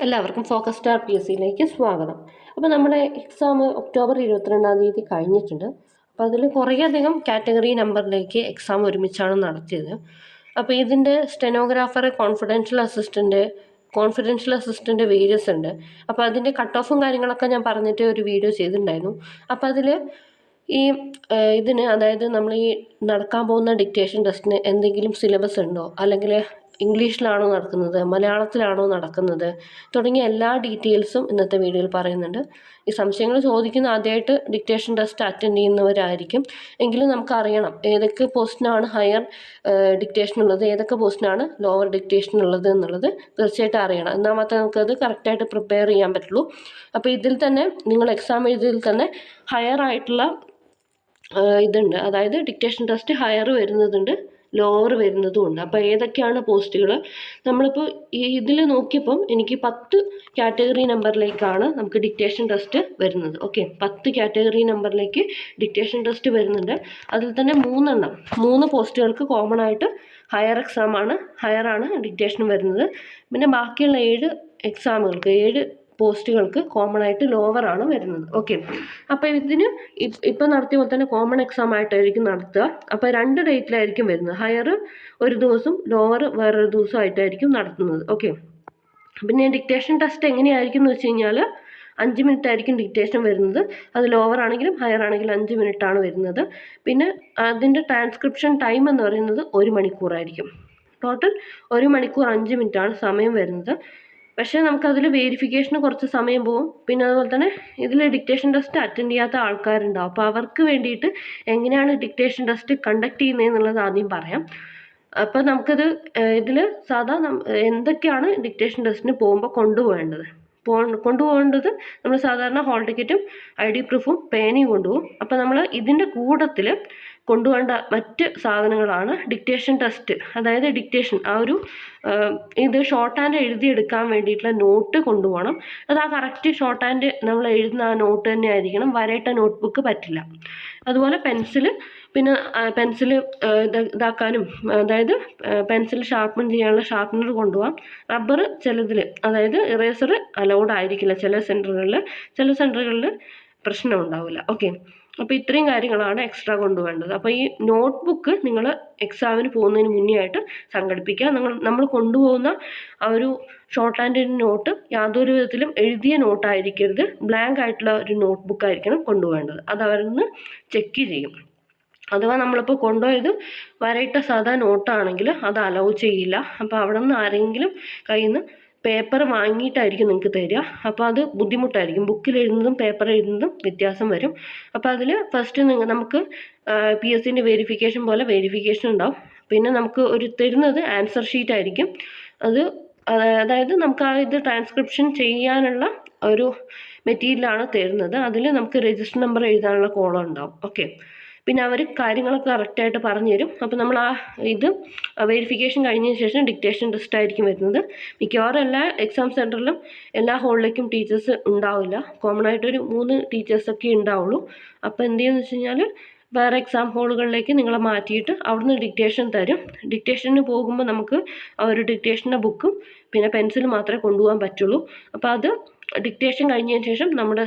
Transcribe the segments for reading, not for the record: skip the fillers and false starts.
എല്ലാവർക്കും focus star PSCയിലേക്ക് സ്വാഗതം. അപ്പോൾ നമ്മുടെ എക്സാം ഒക്ടോബർ 22-ാം തീയതി കഴിഞ്ഞിട്ടുണ്ട്. അപ്പോൾ അതിൽ കുറേയധികം കാറ്റഗറി നമ്പറിലേക്ക് എക്സാം ഒരുമിച്ചാണ് നടത്തിയത്. അപ്പോൾ ഇതിൻ്റെ സ്റ്റെനോഗ്രാഫർ, കോൺഫിഡൻഷ്യൽ അസിസ്റ്റൻ്റ് വേരിയസ് ഉണ്ട്. അപ്പോൾ അതിൻ്റെ കട്ട് ഓഫും കാര്യങ്ങളൊക്കെ ഞാൻ പറഞ്ഞിട്ട് ഒരു വീഡിയോ ചെയ്തിട്ടുണ്ടായിരുന്നു. അപ്പോൾ അതിൽ ഈ ഇതിന് അതായത് നമ്മൾ ഈ നടക്കാൻ പോകുന്ന ഡിക്റ്റേഷൻ ടെസ്റ്റിന് എന്തെങ്കിലും സിലബസ് ഉണ്ടോ, അല്ലെങ്കിൽ ഇംഗ്ലീഷിലാണോ നടക്കുന്നത്, മലയാളത്തിലാണോ നടക്കുന്നത് തുടങ്ങിയ എല്ലാ ഡീറ്റെയിൽസും ഇന്നത്തെ വീഡിയോയിൽ പറയുന്നുണ്ട്. ഈ സംശയങ്ങൾ ചോദിക്കുന്ന ആദ്യമായിട്ട് ഡിക്റ്റേഷൻ ടെസ്റ്റ് അറ്റൻഡ് ചെയ്യുന്നവരായിരിക്കും. എങ്കിലും നമുക്കറിയണം ഏതൊക്കെ പോസ്റ്റിനാണ് ഹയർ ഡിക്റ്റേഷൻ ഉള്ളത്, ഏതൊക്കെ പോസ്റ്റിനാണ് ലോവർ ഡിക്റ്റേഷൻ ഉള്ളത് എന്നുള്ളത് തീർച്ചയായിട്ടും അറിയണം. എന്നാൽ മാത്രമേ നമുക്കത് കറക്റ്റായിട്ട് പ്രിപ്പയർ ചെയ്യാൻ പറ്റുള്ളൂ. അപ്പോൾ ഇതിൽ തന്നെ നിങ്ങൾ എക്സാം എഴുതിയതിൽ തന്നെ ഹയർ ആയിട്ടുള്ള ഇതുണ്ട്. അതായത് ഡിക്റ്റേഷൻ ടെസ്റ്റ് ഹയർ വരുന്നതുണ്ട്, ലോവർ വരുന്നതും ഉണ്ട്. അപ്പോൾ ഏതൊക്കെയാണ് പോസ്റ്റുകൾ നമ്മളിപ്പോൾ ഇതിൽ നോക്കിയപ്പം എനിക്ക് 10 കാറ്റഗറി നമ്പറിലേക്കാണ് നമുക്ക് ഡിക്റ്റേഷൻ ടെസ്റ്റ് വരുന്നത്. ഓക്കെ, 10 കാറ്റഗറി നമ്പറിലേക്ക് ഡിക്റ്റേഷൻ ടെസ്റ്റ് വരുന്നുണ്ട്. അതിൽ തന്നെ 3 പോസ്റ്റുകൾക്ക് കോമൺ ആയിട്ട് ഹയറാണ് ഡിക്റ്റേഷൻ വരുന്നത്. പിന്നെ ബാക്കിയുള്ള 7 പോസ്റ്റുകൾക്ക് കോമൺ ആയിട്ട് ലോവറാണ് വരുന്നത്. ഓക്കെ, അപ്പോൾ ഇതിന് ഇപ്പം നടത്തിയ പോലെ തന്നെ കോമൺ എക്സാം ആയിട്ടായിരിക്കും നടത്തുക. അപ്പോൾ 2 ഡേറ്റിലായിരിക്കും വരുന്നത്. ഹയർ ഒരു ദിവസം, ലോവർ വേറൊരു ദിവസമായിട്ടായിരിക്കും നടത്തുന്നത്. ഓക്കെ, പിന്നെ ഡിക്റ്റേഷൻ ടെസ്റ്റ് എങ്ങനെയായിരിക്കും എന്ന് വെച്ച് കഴിഞ്ഞാൽ 5 മിനിറ്റ് ആയിരിക്കും ഡിക്റ്റേഷൻ വരുന്നത്. അത് ലോവർ ആണെങ്കിലും ഹയർ ആണെങ്കിലും 5 മിനിറ്റാണ് വരുന്നത്. പിന്നെ അതിൻ്റെ ട്രാൻസ്ക്രിപ്ഷൻ ടൈം എന്ന് പറയുന്നത് 1 മണിക്കൂറായിരിക്കും. ടോട്ടൽ 1 മണിക്കൂർ 5 മിനിറ്റാണ് സമയം വരുന്നത്. പക്ഷേ നമുക്കതിൽ വേരിഫിക്കേഷന് കുറച്ച് സമയം പോകും. പിന്നെ അതുപോലെ തന്നെ ഇതിൽ ഡിക്റ്റേഷൻ ടെസ്റ്റ് അറ്റൻഡ് ചെയ്യാത്ത ആൾക്കാരുണ്ടാവും. അപ്പോൾ അവർക്ക് വേണ്ടിയിട്ട് എങ്ങനെയാണ് ഡിക്റ്റേഷൻ ടെസ്റ്റ് കണ്ടക്ട് ചെയ്യുന്നതെന്നുള്ളത് ആദ്യം പറയാം. അപ്പോൾ നമുക്കത് ഇതിൽ എന്തൊക്കെയാണ് ഡിക്റ്റേഷൻ ടെസ്റ്റിന് പോകുമ്പോൾ കൊണ്ടുപോകേണ്ടത് നമ്മൾ സാധാരണ ഹോൾ ടിക്കറ്റും ID പ്രൂഫും പേനയും കൊണ്ടുപോകും. അപ്പോൾ നമ്മൾ ഇതിൻ്റെ കൂട്ടത്തിൽ കൊണ്ടുപോകേണ്ട മറ്റ് സാധനങ്ങളാണ് ഡിക്റ്റേഷൻ ടെസ്റ്റ്, അതായത് ഡിക്റ്റേഷൻ ഇത് ഷോർട്ട് ഹാൻഡ് എഴുതിയെടുക്കാൻ വേണ്ടിയിട്ടുള്ള നോട്ട് കൊണ്ടുപോകണം. അത് ആ കറക്റ്റ് ഷോർട്ട് ഹാൻഡ് നമ്മൾ എഴുതുന്ന ആ നോട്ട് തന്നെ ആയിരിക്കണം, വരയിട്ട നോട്ട്ബുക്ക് പറ്റില്ല. അതുപോലെ പിന്നെ പെൻസിൽ ഇതാക്കാനും, അതായത് പെൻസിൽ ഷാർപ്പൺ ചെയ്യാനുള്ള ഷാർപ്പനർ കൊണ്ടുപോകാം. റബ്ബർ ചിലതിൽ, അതായത് ഇറേസർ അലൗഡ് ആയിരിക്കില്ല ചില സെൻറ്ററുകളിൽ പ്രശ്നം ഉണ്ടാവില്ല. ഓക്കെ, അപ്പോൾ ഇത്രയും കാര്യങ്ങളാണ് എക്സ്ട്രാ കൊണ്ടുപോകേണ്ടത്. അപ്പോൾ ഈ നോട്ട്ബുക്ക് നിങ്ങൾ എക്സാമിന് പോകുന്നതിന് മുന്നേ ആയിട്ട് സംഘടിപ്പിക്കുക. നമ്മൾ കൊണ്ടുപോകുന്ന ആ ഒരു ഷോർട്ട് ഹാൻഡ് നോട്ട് യാതൊരു വിധത്തിലും എഴുതിയ നോട്ടായിരിക്കരുത്, ബ്ലാങ്ക് ആയിട്ടുള്ള ഒരു നോട്ട്ബുക്ക് ആയിരിക്കണം കൊണ്ടുപോകേണ്ടത്. അത് അവരൊന്ന് ചെക്ക് ചെയ്യും. അഥവാ നമ്മളിപ്പോൾ കൊണ്ടുപോയത് വരയിട്ട സാധാ നോട്ടാണെങ്കിൽ അത് അലൗ ചെയ്യില്ല. അപ്പോൾ അവിടെ നിന്ന് ആരെങ്കിലും കയ്യിൽ നിന്ന് പേപ്പർ വാങ്ങിയിട്ടായിരിക്കും നിങ്ങൾക്ക് തരിക. അപ്പോൾ അത് ബുദ്ധിമുട്ടായിരിക്കും. ബുക്കിൽ എഴുതുന്നതും പേപ്പർ എഴുതുന്നതും വ്യത്യാസം വരും. അപ്പോൾ അതിൽ ഫസ്റ്റ് നമുക്ക് PSCൻ്റെ വെരിഫിക്കേഷൻ പോലെ വെരിഫിക്കേഷൻ ഉണ്ടാവും. പിന്നെ നമുക്ക് തരുന്നത് ആൻസർ ഷീറ്റ് ആയിരിക്കും. അതായത് നമുക്ക് ഇത് ട്രാൻസ്ക്രിപ്ഷൻ ചെയ്യാനുള്ള ഒരു മെറ്റീരിയലാണ് തരുന്നത്. അതിൽ നമുക്ക് രജിസ്റ്റർ നമ്പർ എഴുതാനുള്ള കോളം ഉണ്ടാവും. ഓക്കെ, പിന്നെ അവർ കാര്യങ്ങളൊക്കെ കറക്റ്റായിട്ട് പറഞ്ഞു തരും. അപ്പോൾ നമ്മൾ ഇത് വെരിഫിക്കേഷൻ കഴിഞ്ഞതിന് ശേഷം ഡിക്റ്റേഷൻ ടെസ്റ്റ് ആയിരിക്കും വരുന്നത്. മിക്കവാറും എല്ലാ എക്സാം സെൻറ്ററിലും എല്ലാ ഹോളിലേക്കും ടീച്ചേഴ്സ് ഉണ്ടാവില്ല. കോമൺ ആയിട്ടൊരു 3 ടീച്ചേഴ്സൊക്കെ ഉണ്ടാവുള്ളൂ. അപ്പോൾ എന്ത് ചെയ്യുമെന്ന് വെച്ച് കഴിഞ്ഞാൽ വേറെ എക്സാം ഹോളുകളിലേക്ക് നിങ്ങളെ മാറ്റിയിട്ട് അവിടുന്ന് ഡിക്റ്റേഷൻ തരും. ഡിക്റ്റേഷന് പോകുമ്പോൾ നമുക്ക് ആ ഒരു ഡിക്റ്റേഷൻ്റെ ബുക്കും പിന്നെ പെൻസിലും മാത്രമേ കൊണ്ടുപോകാൻ പറ്റുള്ളൂ. അപ്പോൾ അത് ഡിക്റ്റേഷൻ കഴിഞ്ഞതിന് ശേഷം നമ്മുടെ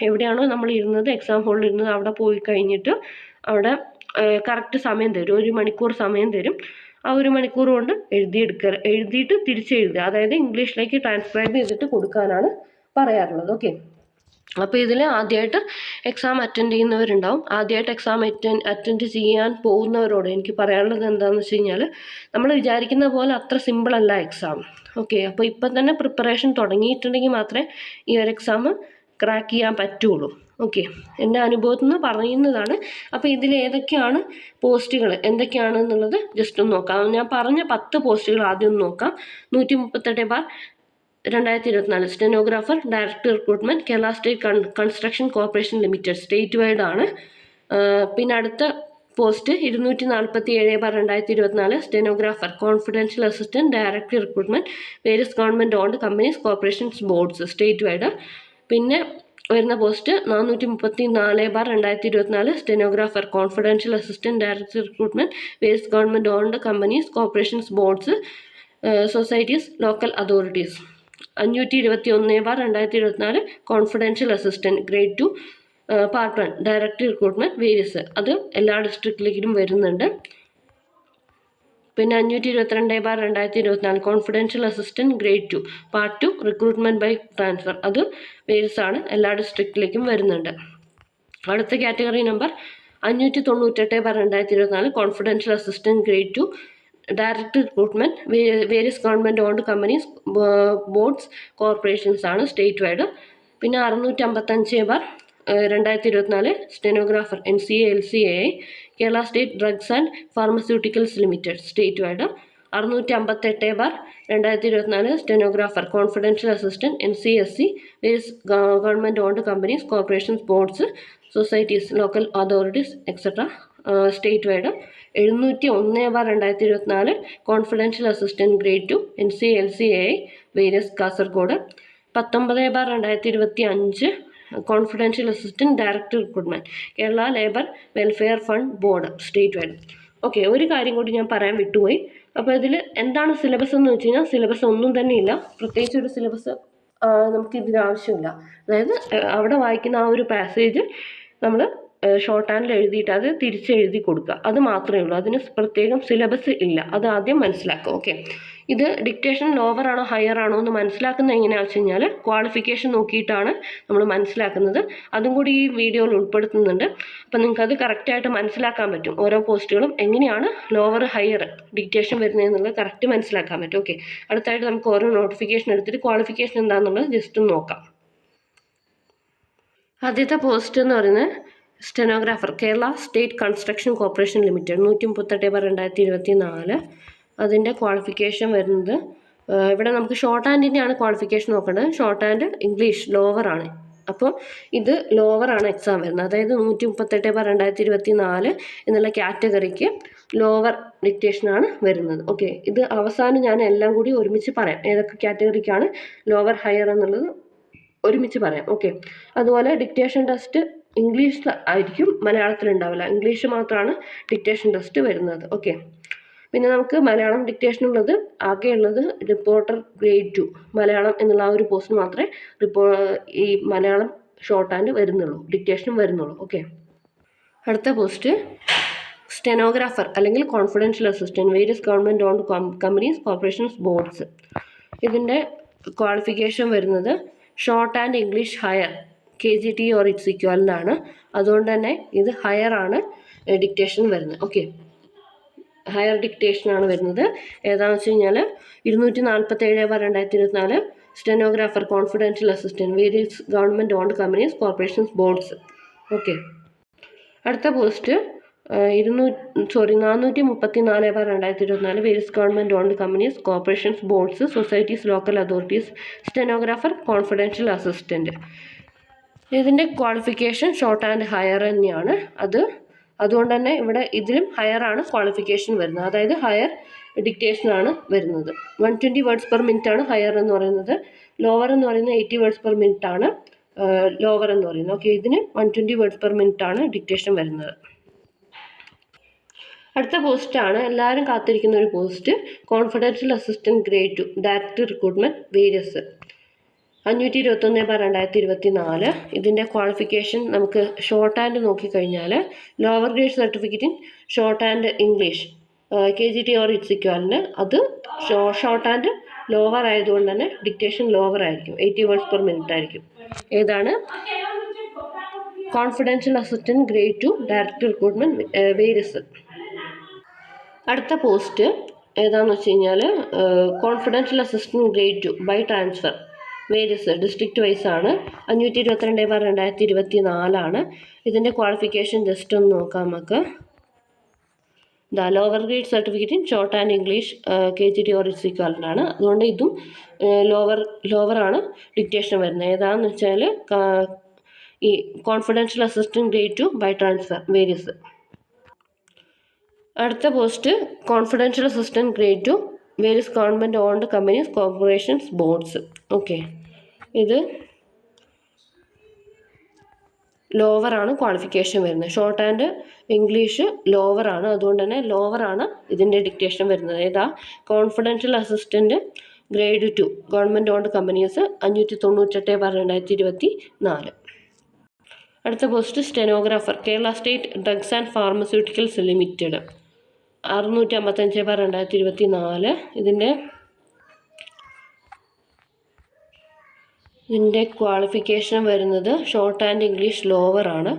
എവിടെയാണോ നമ്മൾ ഇരുന്നത്, എക്സാം ഹോളിൽ ഇരുന്നത്, അവിടെ പോയി കഴിഞ്ഞിട്ട് അവിടെ കറക്റ്റ് സമയം തരും, 1 മണിക്കൂർ സമയം തരും. ആ 1 മണിക്കൂർ കൊണ്ട് എഴുതിയിട്ട് തിരിച്ചെഴുതുക, അതായത് ഇംഗ്ലീഷിലേക്ക് ട്രാൻസ്ക്രൈബ് ചെയ്തിട്ട് കൊടുക്കാനാണ് പറയാറുള്ളത്. ഓക്കെ, അപ്പോൾ ഇതിൽ ആദ്യമായിട്ട് എക്സാം അറ്റൻഡ് ചെയ്യുന്നവരുണ്ടാവും. ആദ്യമായിട്ട് എക്സാം അറ്റൻഡ് ചെയ്യാൻ പോകുന്നവരോട് എനിക്ക് പറയാനുള്ളത് എന്താണെന്ന് വെച്ച് കഴിഞ്ഞാൽ നമ്മൾ വിചാരിക്കുന്ന പോലെ അത്ര സിമ്പിളല്ല എക്സാം. ഓക്കെ, അപ്പോൾ ഇപ്പം തന്നെ പ്രിപ്പറേഷൻ തുടങ്ങിയിട്ടുണ്ടെങ്കിൽ മാത്രമേ ഈ ഒരു എക്സാം ക്രാക്ക് ചെയ്യാൻ പറ്റുള്ളൂ. ഓക്കെ, എൻ്റെ അനുഭവത്തിൽ നിന്ന് പറയുന്നതാണ്. അപ്പോൾ ഇതിൽ ഏതൊക്കെയാണ് പോസ്റ്റുകൾ എന്തൊക്കെയാണെന്നുള്ളത് ജസ്റ്റ് ഒന്ന് നോക്കാം. ഞാൻ പറഞ്ഞ 10 പോസ്റ്റുകൾ ആദ്യം ഒന്ന് നോക്കാം. 138/2024 stenographer, director recruitment, Kerala state construction corporation limited, state wide ആണ്. പിന്നെ അടുത്ത post 247/2024 stenographer, confidential assistant, director recruitment, various government owned companies, corporations, boards, state wide. പിന്നെ വരുന്ന post 434/2024 stenographer, confidential assistant, director recruitment, various government owned companies, corporations, boards, societies, local authorities. 521/2024 confidential assistant grade 2 part 1 direct recruitment various അത് എല്ലാ ഡിസ്ട്രിക്റ്റിലേക്കും വരുന്നുണ്ട്. പിന്നെ 522/2024 confidential assistant grade 2 part 2 recruitment by transfer അത് various ആണ്, എല്ലാ ഡിസ്ട്രിക്റ്റിലേക്കും വരുന്നുണ്ട്. അടുത്ത category number 598/2024 confidential assistant grade 2 direct recruitment various government owned companies boards corporations ആണ് സ്റ്റേറ്റ് വൈഡ്. പിന്നെ 655/2024 stenographer NCA LCAI Kerala state drugs and pharmaceuticals limited state wide. 658/2024 stenographer confidential assistant NCSC various government owned companies corporations boards societies local authorities etcetera state wide. 701/2024 confidential assistant grade 2 NCA LCAI various Kasaragod. 19/2025 confidential assistant direct recruitment Kerala labour welfare fund board state wide. Okay, ഒരു കാര്യം കൂടി ഞാൻ പറയാൻ വിട്ടുപോയി. അപ്പോൾ ഇതിൽ എന്താണ് syllabus എന്ന് വെച്ച് കഴിഞ്ഞാൽ സിലബസ് ഒന്നും തന്നെ ഇല്ല, പ്രത്യേകിച്ച് ഒരു സിലബസ് നമുക്കിതിന് ആവശ്യമില്ല. അതായത് അവിടെ വായിക്കുന്ന ആ ഒരു പാസേജ് നമ്മൾ ഷോർട്ട് ഹാൻഡിൽ എഴുതിയിട്ട് അത് തിരിച്ചെഴുതി കൊടുക്കുക, അത് മാത്രമേ ഉള്ളൂ. അതിന് പ്രത്യേകം സിലബസ് ഇല്ല, അത് ആദ്യം മനസ്സിലാക്കുക. ഓക്കെ, ഇത് ഡിക്റ്റേഷൻ ലോവർ ആണോ ഹയർ ആണോ എന്ന് മനസ്സിലാക്കുന്നത് എങ്ങനെയാണെന്ന് വെച്ച് കഴിഞ്ഞാൽ ക്വാളിഫിക്കേഷൻ നോക്കിയിട്ടാണ് നമ്മൾ മനസ്സിലാക്കുന്നത്. അതും കൂടി ഈ വീഡിയോയിൽ ഉൾപ്പെടുത്തുന്നുണ്ട്. അപ്പം നിങ്ങൾക്കത് കറക്റ്റായിട്ട് മനസ്സിലാക്കാൻ പറ്റും. ഓരോ പോസ്റ്റുകളും എങ്ങനെയാണ് ലോവർ ഹയർ ഡിക്റ്റേഷൻ വരുന്നതെന്നുള്ളത് കറക്റ്റ് മനസ്സിലാക്കാൻ പറ്റും. ഓക്കെ, അടുത്തായിട്ട് നമുക്ക് ഓരോ നോട്ടിഫിക്കേഷൻ എടുത്തിട്ട് ക്വാളിഫിക്കേഷൻ എന്താണെന്നുള്ളത് ജസ്റ്റ് ഒന്ന് നോക്കാം. ആദ്യത്തെ പോസ്റ്റ് എന്ന് പറയുന്നത് stenographer Kerala state construction corporation limited 138/2024. അതിൻ്റെ ക്വാളിഫിക്കേഷൻ വരുന്നത് ഇവിടെ നമുക്ക് ഷോർട്ട് ഹാൻഡിൻ്റെയാണ് ക്വാളിഫിക്കേഷൻ നോക്കേണ്ടത്. ഷോർട്ട് ഹാൻഡ് ഇംഗ്ലീഷ് ലോവറാണ്. അപ്പോൾ ഇത് ലോവറാണ് എക്സാം വരുന്നത്. അതായത് 138/2024 എന്നുള്ള കാറ്റഗറിക്ക് ലോവർ ഡിക്റ്റേഷനാണ് വരുന്നത്. ഓക്കെ, ഇത് അവസാനം ഞാൻ എല്ലാം കൂടി ഒരുമിച്ച് പറയാം, ഏതൊക്കെ കാറ്റഗറിക്കാണ് ലോവർ ഹയർ എന്നുള്ളത് ഒരുമിച്ച് പറയാം. ഓക്കെ, അതുപോലെ ഡിക്റ്റേഷൻ ടെസ്റ്റ് ഇംഗ്ലീഷിൽ ആയിരിക്കും, മലയാളത്തിൽ ഉണ്ടാവില്ല. ഇംഗ്ലീഷ് മാത്രമാണ് ഡിക്റ്റേഷൻ ടെസ്റ്റ് വരുന്നത്. ഓക്കെ, പിന്നെ നമുക്ക് മലയാളം ഡിക്റ്റേഷനുള്ളത് ആകെയുള്ളത് റിപ്പോർട്ടർ ഗ്രേഡ് 2 മലയാളം എന്നുള്ള ആ ഒരു പോസ്റ്റ് മാത്രമേ ഈ മലയാളം ഷോർട്ട് ഹാൻഡ് വരുന്നുള്ളൂ, ഡിക്റ്റേഷനും വരുന്നുള്ളൂ. ഓക്കെ, അടുത്ത പോസ്റ്റ് സ്റ്റെനോഗ്രാഫർ അല്ലെങ്കിൽ confidential assistant various government owned companies corporations boards. ഇതിൻ്റെ ക്വാളിഫിക്കേഷൻ വരുന്നത് shorthand English higher KGT or its ഇക്വലൻ്റാണ്. അതുകൊണ്ട് തന്നെ ഇത് ഹയർ ആണ് ഡിക്റ്റേഷൻ വരുന്നത്. ഓക്കെ, ഹയർ ഡിക്റ്റേഷനാണ് വരുന്നത്. ഏതാണെന്ന് വെച്ച് കഴിഞ്ഞാൽ 247/2024 stenographer confidential assistant various government owned companies corporations boards. Okay, അടുത്ത post 434/2024 various government owned companies corporations boards societies local authorities stenographer confidential assistant. ഇതിൻ്റെ ക്വാളിഫിക്കേഷൻ ഷോർട്ട് ആൻഡ് ഹയർ തന്നെയാണ്. അതുകൊണ്ട് തന്നെ ഇവിടെ ഇതിലും ഹയർ ആണ് ക്വാളിഫിക്കേഷൻ വരുന്നത്, അതായത് ഹയർ ഡിക്റ്റേഷനാണ് വരുന്നത്. 120 വേർഡ്സ് പെർ മിനിറ്റ് ആണ് ഹയർ എന്ന് പറയുന്നത്. ലോവർ എന്ന് പറയുന്നത് 80 വേർഡ്സ് പെർ മിനിറ്റ് ആണ് ലോവർ എന്ന് പറയുന്നത്. ഓക്കെ, ഇതിന് 120 വേർഡ്സ് പെർ മിനിറ്റ് ആണ് ഡിക്റ്റേഷൻ വരുന്നത്. അടുത്ത പോസ്റ്റാണ് എല്ലാവരും കാത്തിരിക്കുന്ന ഒരു post, confidential assistant grade 2 direct recruitment various 521/2024. ഇതിൻ്റെ ക്വാളിഫിക്കേഷൻ നമുക്ക് ഷോർട്ട് ഹാൻഡ് നോക്കിക്കഴിഞ്ഞാൽ lower grade certificate in short hand English KGT or its equivalent. അത് ഷോർട്ട് ഹാൻഡ് ലോവർ ആയതുകൊണ്ട് തന്നെ ഡിക്റ്റേഷൻ ലോവർ ആയിരിക്കും, 80 വേർഡ്സ് പെർ മിനിറ്റ് ആയിരിക്കും. ഏതാണ് confidential assistant grade 2 direct recruitment various. അടുത്ത പോസ്റ്റ് ഏതാണെന്ന് വെച്ച് കഴിഞ്ഞാൽ confidential assistant grade 2 by transfer various district wise ആണ്. 522/2024 ഇതിൻ്റെ ക്വാളിഫിക്കേഷൻ ജസ്റ്റ് ഒന്ന് നോക്കാം നമുക്ക്. Lower grade certificate in shorthand English KGT or its equivalent ആണ്. അതുകൊണ്ട് ഇതും ലോവറാണ് ഡിക്റ്റേഷൻ വരുന്നത്. ഏതാണെന്ന് വെച്ചാൽ ഈ confidential assistant grade 2 by transfer various. അടുത്ത post confidential assistant grade 2 various government owned companies corporations boards. Okay, ഇത് ലോവറാണ് ക്വാളിഫിക്കേഷൻ വരുന്നത്. ഷോർട്ട് ആൻഡ് ഇംഗ്ലീഷ് ലോവറാണ്, അതുകൊണ്ട് തന്നെ ലോവറാണ് ഇതിൻ്റെ ഡിക്റ്റേഷൻ വരുന്നത്. ഏതാ confidential assistant grade 2 government owned companies 598/2024. അടുത്ത post stenographer Kerala state drugs and pharmaceuticals limited 655/2024. ഇതിൻ്റെ ക്വാളിഫിക്കേഷൻ വരുന്നത് ഷോർട്ട് ആൻഡ് ഇംഗ്ലീഷ് ലോവറാണ്.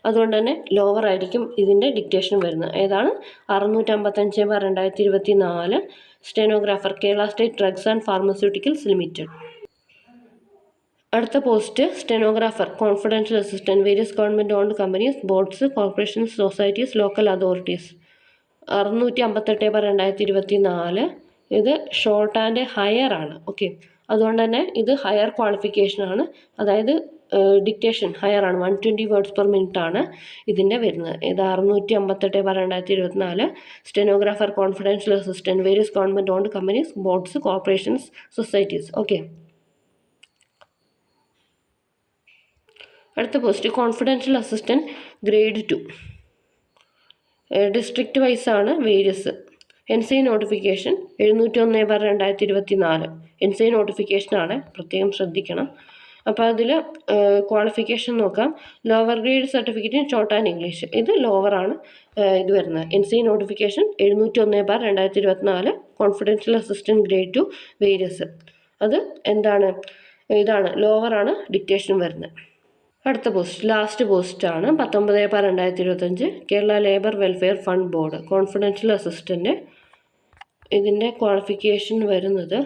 അതുകൊണ്ട് തന്നെ ലോവർ ആയിരിക്കും ഇതിൻ്റെ ഡിക്റ്റേഷൻ വരുന്നത്. ഏതാണ്? 655/2024 stenographer Kerala state drugs and pharmaceuticals limited. അടുത്ത post stenographer confidential assistant various government owned companies boards corporations societies local authorities 658/2024. ഇത് ഷോർട്ട് ആൻഡ് ഹയർ ആണ്. ഓക്കെ, അതുകൊണ്ട് തന്നെ ഇത് ഹയർ ക്വാളിഫിക്കേഷനാണ്. അതായത് ഡിക്റ്റേഷൻ ഹയർ ആണ്. 120 വേർഡ്സ് പെർ മിനിറ്റ് ആണ് ഇതിൻ്റെ വരുന്നത്. ഇത് 658/2024 stenographer confidential assistant various government owned companies boards corporations societies. Okay, അടുത്ത post confidential assistant grade 2 district wise ആണ് വേരിയസ്. NCI നോട്ടിഫിക്കേഷൻ 701/2024 NCI നോട്ടിഫിക്കേഷനാണ്, പ്രത്യേകം ശ്രദ്ധിക്കണം. അപ്പോൾ അതിൽ ക്വാളിഫിക്കേഷൻ നോക്കാം. Lower grade certificate in shorthand English, ഇത് ലോവറാണ് ഇത് വരുന്നത്. NCI notification 701/2024 confidential assistant grade 2 various. അത് എന്താണ്? ഇതാണ് ലോവറാണ് ഡിക്റ്റേഷൻ വരുന്നത്. അടുത്ത പോസ്റ്റ് ലാസ്റ്റ് പോസ്റ്റാണ് 19/2025 Kerala labour welfare fund board confidential assistant. ഇതിൻ്റെ ക്വാളിഫിക്കേഷൻ വരുന്നത്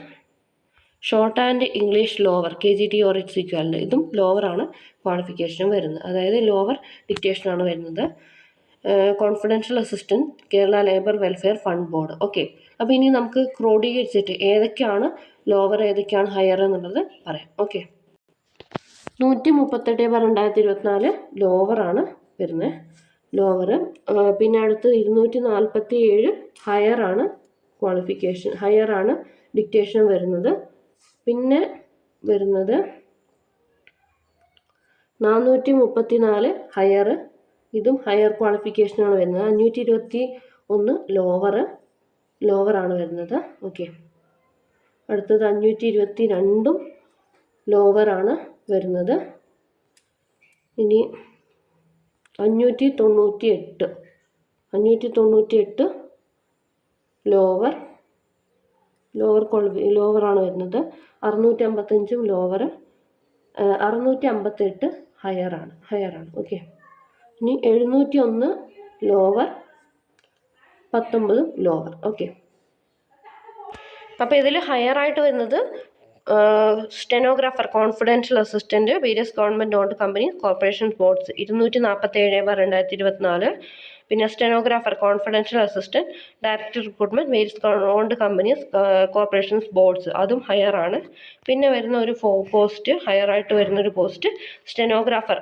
shorthand English lower KGT or its equivalent. ഇതും ലോവറാണ് ക്വാളിഫിക്കേഷൻ വരുന്നത്. അതായത് ലോവർ ഡിക്റ്റേഷനാണ് വരുന്നത്. Confidential assistant Kerala labour welfare fund board. Okay, അപ്പോൾ ഇനി നമുക്ക് ക്രോഡീകരിച്ചിട്ട് ഏതൊക്കെയാണ് ലോവർ ഏതൊക്കെയാണ് ഹയർ എന്നുള്ളത് പറയാം. ഓക്കെ, 138/2024 ലോവറാണ് വരുന്നത്, ലോവറ്. പിന്നെ അടുത്ത് 247 ഹയറാണ് ക്വാളിഫിക്കേഷൻ, ഹയറാണ് ഡിക്റ്റേഷൻ വരുന്നത്. പിന്നെ വരുന്നത് 434 ഹയർ, ഇതും ഹയർ ക്വാളിഫിക്കേഷനാണ് വരുന്നത്. 521 ലോവറാണ് വരുന്നത്. ഓക്കെ, അടുത്തത് 522 ലോവറാണ് വരുന്നത്. ഇനി 598 ലോവറാണ് വരുന്നത്. 655 ലോവർ, 658 ഹയറാണ്. ഓക്കെ, ഇനി 701 ലോവർ, 19 ലോവർ. ഓക്കെ, അപ്പോൾ ഇതിൽ ഹയറായിട്ട് വരുന്നത് stenographer confidential assistant various government owned companies corporations boards 247/2024. പിന്നെ stenographer confidential assistant director recruitment various owned companies corporations boards, അതും ഹയറാണ്. പിന്നെ വരുന്ന ഒരു പോസ്റ്റ് ഹയറായിട്ട് വരുന്നൊരു post stenographer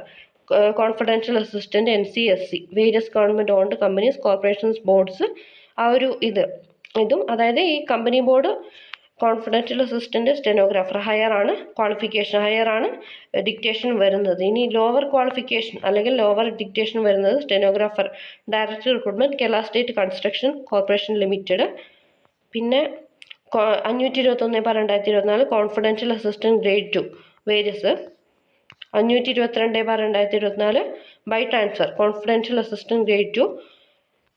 confidential assistant NCSC various government owned companies corporations boards. ആ ഒരു ഇതും അതായത് ഈ company board confidential assistant stenographer ഹയറാണ് ക്വാളിഫിക്കേഷൻ, ഹയറാണ് ഡിക്റ്റേഷൻ വരുന്നത്. ഇനി ലോവർ ക്വാളിഫിക്കേഷൻ അല്ലെങ്കിൽ ലോവർ ഡിക്റ്റേഷൻ വരുന്നത് stenographer director recruitment Kerala state construction corporation limited. പിന്നെ 521/2024 confidential assistant grade 2 various. 522/2024 by transfer confidential assistant grade 2.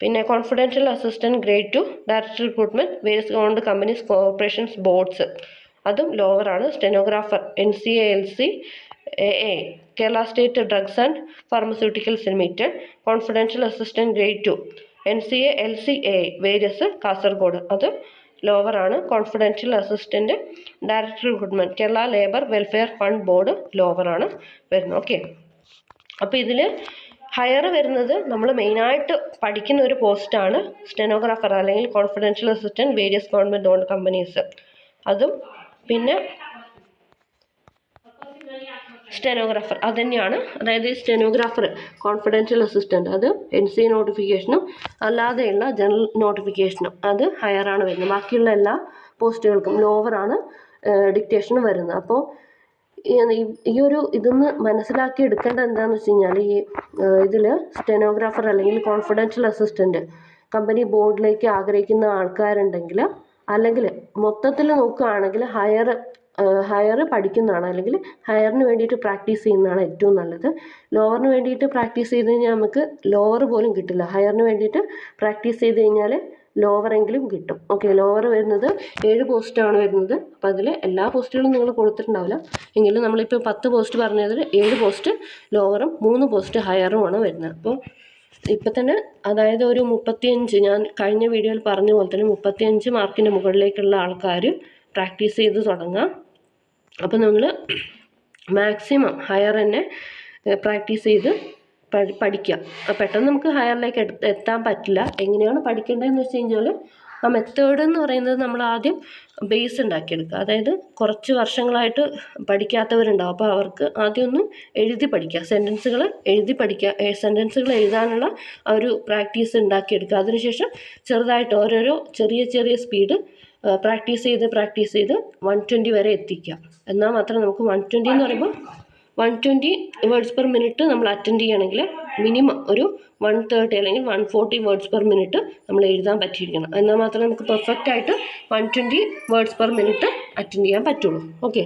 പിന്നെ confidential assistant grade 2 director recruitment various owned companies corporations boards, അതും ലോവറാണ്. Stenographer NCALC AA Kerala state drugs and pharmaceuticals limited confidential assistant grade 2 NCALC AA various Kasaragod, അത് ലോവറാണ്. Confidential assistant director recruitment Kerala labour welfare fund board ലോവറാണ് വരുന്നത്. Okay, അപ്പോൾ ഇതിൽ higher വരുന്നത് നമ്മൾ മെയിനായിട്ട് പഠിക്കുന്ന ഒരു പോസ്റ്റാണ് സ്റ്റെനോഗ്രാഫർ അല്ലെങ്കിൽ confidential assistant various government owned companies, അതും പിന്നെ സ്റ്റെനോഗ്രാഫർ അത് തന്നെയാണ്. അതായത് സ്റ്റെനോഗ്രാഫർ കോൺഫിഡൻഷ്യൽ അസിസ്റ്റൻറ്റ് അത് NCI നോട്ടിഫിക്കേഷനും അല്ലാതെയുള്ള ജനറൽ നോട്ടിഫിക്കേഷനും അത് ഹയറാണ് വരുന്നത്. ബാക്കിയുള്ള എല്ലാ പോസ്റ്റുകൾക്കും ലോവറാണ് ഡിക്റ്റേഷൻ വരുന്നത്. അപ്പോൾ ഈ ഒരു ഇതൊന്ന് മനസ്സിലാക്കി എടുക്കേണ്ടത് എന്താണെന്ന് വെച്ച് കഴിഞ്ഞാൽ ഇതിൽ സ്റ്റെനോഗ്രാഫർ അല്ലെങ്കിൽ കോൺഫിഡൻഷ്യൽ അസിസ്റ്റൻറ്റ് കമ്പനി ബോർഡിലേക്ക് ആഗ്രഹിക്കുന്ന ആൾക്കാരുണ്ടെങ്കിൽ അല്ലെങ്കിൽ മൊത്തത്തിൽ നോക്കുകയാണെങ്കിൽ ഹയർ പഠിക്കുന്നതാണ്, അല്ലെങ്കിൽ ഹയറിന് വേണ്ടിയിട്ട് പ്രാക്ടീസ് ചെയ്യുന്നതാണ് ഏറ്റവും നല്ലത്. ലോവറിന് വേണ്ടിയിട്ട് പ്രാക്ടീസ് ചെയ്ത് കഴിഞ്ഞാൽ നമുക്ക് ലോവർ പോലും കിട്ടില്ല. ഹയറിന് വേണ്ടിയിട്ട് പ്രാക്ടീസ് ചെയ്ത് കഴിഞ്ഞാൽ ലോവറെങ്കിലും കിട്ടും. ഓക്കെ, ലോവർ വരുന്നത് 7 പോസ്റ്റാണ് വരുന്നത്. അപ്പോൾ അതിൽ എല്ലാ പോസ്റ്റുകളും നിങ്ങൾ കൊടുത്തിട്ടുണ്ടാവില്ല, എങ്കിലും നമ്മളിപ്പോൾ 10 പോസ്റ്റ് പറഞ്ഞതിൽ 7 പോസ്റ്റ് ലോവറും 3 പോസ്റ്റ് ഹയറുമാണ് വരുന്നത്. അപ്പോൾ ഇപ്പം തന്നെ അതായത് ഒരു 35, ഞാൻ കഴിഞ്ഞ വീഡിയോയിൽ പറഞ്ഞ പോലെ തന്നെ 35 മാർക്കിൻ്റെ മുകളിലേക്കുള്ള ആൾക്കാർ പ്രാക്ടീസ് ചെയ്ത് തുടങ്ങാം. അപ്പോൾ നിങ്ങൾ മാക്സിമം ഹയർ തന്നെ പ്രാക്ടീസ് ചെയ്ത് പഠിക്കുക. പെട്ടെന്ന് നമുക്ക് ഹയറിലേക്ക് എത്താൻ പറ്റില്ല. എങ്ങനെയാണ് പഠിക്കേണ്ടതെന്ന് വെച്ച് കഴിഞ്ഞാൽ ആ മെത്തേഡ് എന്ന് പറയുന്നത് നമ്മൾ ആദ്യം ബേസ് ഉണ്ടാക്കിയെടുക്കുക. അതായത് കുറച്ച് വർഷങ്ങളായിട്ട് പഠിക്കാത്തവരുണ്ടാവും, അപ്പോൾ അവർക്ക് ആദ്യം ഒന്ന് എഴുതി പഠിക്കുക, സെൻറ്റൻസുകൾ എഴുതി പഠിക്കുക, സെൻറ്റൻസുകൾ എഴുതാനുള്ള ആ ഒരു പ്രാക്ടീസ് ഉണ്ടാക്കിയെടുക്കുക. അതിനുശേഷം ചെറുതായിട്ട് ഓരോരോ ചെറിയ സ്പീഡ് പ്രാക്ടീസ് ചെയ്ത് 120 വരെ എത്തിക്കുക. എന്നാൽ മാത്രമേ നമുക്ക് 120 എന്ന് പറയുമ്പോൾ 120 വേർഡ്സ് പെർ മിനിറ്റ് നമ്മൾ അറ്റൻഡ് ചെയ്യണമെങ്കിൽ മിനിമം ഒരു 130 അല്ലെങ്കിൽ 140 വേർഡ്സ് പെർ മിനിറ്റ് നമ്മൾ എഴുതാൻ പറ്റിയിരിക്കണം. എന്നാൽ മാത്രമേ നമുക്ക് പെർഫെക്റ്റ് ആയിട്ട് 120 വേർഡ്സ് പെർ മിനിറ്റ് അറ്റൻഡ് ചെയ്യാൻ പറ്റുള്ളൂ. ഓക്കെ,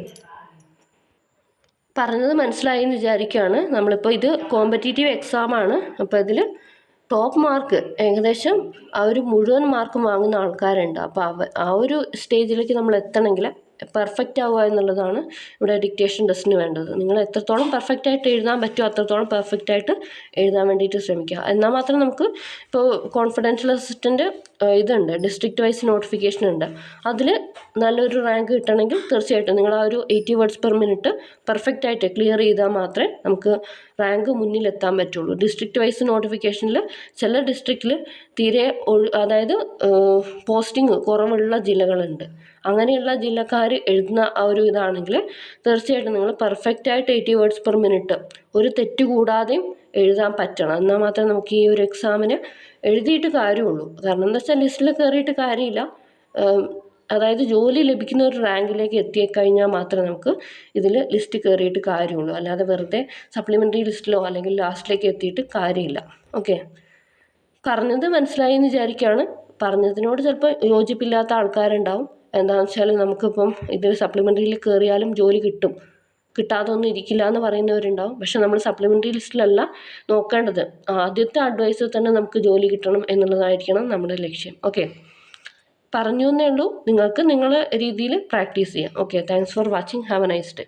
പറഞ്ഞത് മനസ്സിലായി എന്ന് വിചാരിക്കുകയാണ്. നമ്മളിപ്പോൾ ഇത് കോമ്പറ്റീറ്റീവ് എക്സാമാണ്. അപ്പോൾ ഇതിൽ ടോപ്പ് മാർക്ക് ഏകദേശം ആ ഒരു മുഴുവൻ മാർക്കും വാങ്ങുന്ന ആൾക്കാരുണ്ട്. അപ്പോൾ ആ ഒരു സ്റ്റേജിലേക്ക് നമ്മൾ എത്തണമെങ്കിൽ പെർഫെക്റ്റ് ആവുക എന്നുള്ളതാണ് ഇവിടെ ഡിക്റ്റേഷൻ ടെസ്റ്റിന് വേണ്ടത്. നിങ്ങൾ എത്രത്തോളം പെർഫെക്റ്റ് ആയിട്ട് എഴുതാൻ പറ്റുമോ അത്രത്തോളം പെർഫെക്റ്റ് ആയിട്ട് എഴുതാൻ വേണ്ടിയിട്ട് ശ്രമിക്കുക. എന്നാൽ മാത്രം നമുക്ക് ഇപ്പോൾ കോൺഫിഡൻഷ്യൽ അസിസ്റ്റൻ്റ് ഇതുണ്ട്, ഡിസ്ട്രിക്റ്റ് വൈസ് നോട്ടിഫിക്കേഷൻ ഉണ്ട്. അതിൽ നല്ലൊരു റാങ്ക് കിട്ടണമെങ്കിൽ തീർച്ചയായിട്ടും നിങ്ങൾ ആ ഒരു 80 വേർഡ്സ് പെർ മിനിറ്റ് പെർഫെക്റ്റ് ആയിട്ട് ക്ലിയർ ചെയ്താൽ മാത്രമേ നമുക്ക് റാങ്ക് മുന്നിലെത്താൻ പറ്റുള്ളൂ. ഡിസ്ട്രിക്റ്റ് വൈസ് നോട്ടിഫിക്കേഷനിൽ ചില ഡിസ്ട്രിക്റ്റിൽ തീരെ അതായത് പോസ്റ്റിംഗ് കുറവുള്ള ജില്ലകളുണ്ട്. അങ്ങനെയുള്ള ജില്ലക്കാർ എഴുതുന്ന ആ ഒരു ഇതാണെങ്കിൽ തീർച്ചയായിട്ടും നിങ്ങൾ പെർഫെക്റ്റ് ആയിട്ട് 80 വേർഡ്സ് പെർ മിനിറ്റ് ഒരു തെറ്റ് കൂടാതെയും എഴുതാൻ പറ്റണം. എന്നാൽ മാത്രമേ നമുക്ക് ഈ ഒരു എക്സാമിന് എഴുതിയിട്ട് കാര്യമുള്ളൂ. കാരണം എന്താ വെച്ചാൽ ലിസ്റ്റിൽ കയറിയിട്ട് കാര്യമില്ല. അതായത് ജോലി ലഭിക്കുന്ന ഒരു റാങ്കിലേക്ക് എത്തിക്കഴിഞ്ഞാൽ മാത്രമേ നമുക്ക് ഇതിൽ ലിസ്റ്റ് കയറിയിട്ട് കാര്യമുള്ളൂ. അല്ലാതെ വെറുതെ സപ്ലിമെൻ്ററി ലിസ്റ്റിലോ അല്ലെങ്കിൽ ലാസ്റ്റിലേക്ക് എത്തിയിട്ട് കാര്യമില്ല. ഓക്കെ, പറഞ്ഞത് മനസ്സിലായി എന്ന് വിചാരിക്കുകയാണ്. പറഞ്ഞതിനോട് ചിലപ്പോൾ യോജിപ്പില്ലാത്ത ആൾക്കാരുണ്ടാവും. എന്താണെന്ന് വെച്ചാൽ നമുക്കിപ്പം ഇതിൽ സപ്ലിമെൻ്ററിയിൽ കയറിയാലും ജോലി കിട്ടാതൊന്നും ഇരിക്കില്ല എന്ന് പറയുന്നവരുണ്ടാവും. പക്ഷെ നമ്മൾ സപ്ലിമെൻ്ററി ലിസ്റ്റിലല്ല നോക്കേണ്ടത്. ആദ്യത്തെ അഡ്വൈസിൽ തന്നെ നമുക്ക് ജോലി കിട്ടണം എന്നുള്ളതായിരിക്കണം നമ്മുടെ ലക്ഷ്യം. ഓക്കെ, പറഞ്ഞു എന്നേ ഉള്ളൂ. നിങ്ങൾക്ക് നിങ്ങളുടെ രീതിയിൽ പ്രാക്ടീസ് ചെയ്യാം. Okay, thanks for watching. Have A nice day.